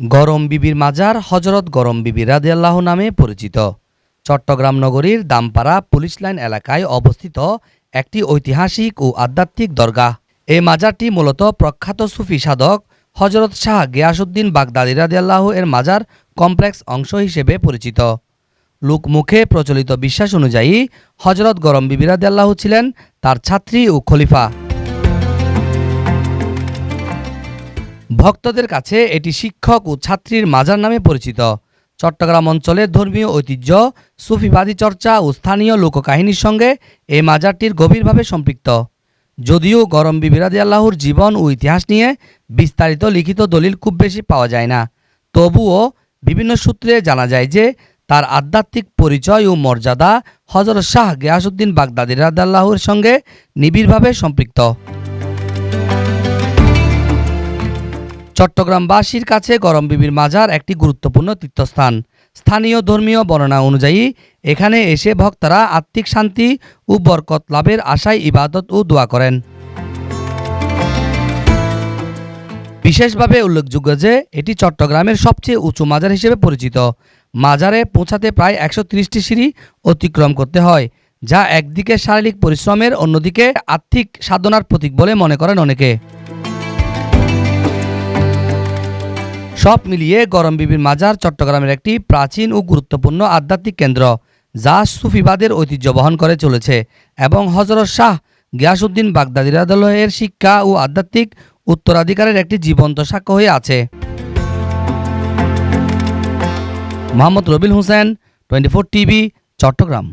গরম বিবির মাজার হযরত গরম বিবি রাদিয়াল্লাহু নামে পরিচিত। চট্টগ্রাম নগরীর দামপাড়া পুলিশ লাইন এলাকায় অবস্থিত একটি ঐতিহাসিক ও আধ্যাত্মিক দরগাহ। এই মাজারটি মূলত প্রখ্যাত সুফি সাধক হযরত শাহ গিয়াসউদ্দিন বাগদাদী রাদিয়াল্লাহু এর মাজার কমপ্লেক্স অংশ হিসেবে পরিচিত। লোকমুখে প্রচলিত বিশ্বাস অনুযায়ী হযরত গরম বিবি রাদিয়াল্লাহু ছিলেন তার ছাত্রী ও খলিফা। ভক্তদের কাছে এটি শিক্ষক ও ছাত্রীর মাজার নামে পরিচিত। চট্টগ্রাম অঞ্চলের ধর্মীয় ঐতিহ্য, সুফিবাদী চর্চা ও স্থানীয় লোককাহিনীর সঙ্গে এই মাজারটির গভীরভাবে সম্পৃক্ত। যদিও গরম বিবি রাদিয়াল্লাহুর জীবন ও ইতিহাস নিয়ে বিস্তারিত লিখিত দলিল খুব বেশি পাওয়া যায় না, তবুও বিভিন্ন সূত্রে জানা যায় যে তার আধ্যাত্মিক পরিচয় ও মর্যাদা হযরত শাহ গিয়াসউদ্দিন বাগদাদী রাদিয়াল্লাহুর সঙ্গে নিবিড়ভাবে সম্পৃক্ত। চট্টগ্রামবাসীর কাছে গরম বিবির মাজার একটি গুরুত্বপূর্ণ তীর্থস্থান। স্থানীয় ধর্মীয় বর্ণনা অনুযায়ী এখানে এসে ভক্তরা আত্মিক শান্তি ও বরকত লাভের আশায় ইবাদত ও দোয়া করেন। বিশেষভাবে উল্লেখযোগ্য যে এটি চট্টগ্রামের সবচেয়ে উঁচু মাজার হিসেবে পরিচিত। মাজারে পৌঁছাতে প্রায় ১৩০টি সিঁড়ি অতিক্রম করতে হয়, যা একদিকে শারীরিক পরিশ্রমের, অন্যদিকে আত্মিক সাধনার প্রতীক বলে মনে করেন অনেকে। সব মিলিয়ে গরম বিবির মাজার চট্টগ্রামের একটি প্রাচীন ও গুরুত্বপূর্ণ আধ্যাত্মিক কেন্দ্র, যা সুফিবাদের ঐতিহ্য বহন করে চলেছে এবং হযরত শাহ গিয়াসউদ্দিন বাগদাদী রাদিয়াল্লাহু এর শিক্ষা ও আধ্যাত্মিক উত্তরাধিকারের একটি জীবন্ত সাক্ষ্য হয়ে আছে। মোহাম্মদ রবিল হোসেন, 24 টিভি, চট্টগ্রাম।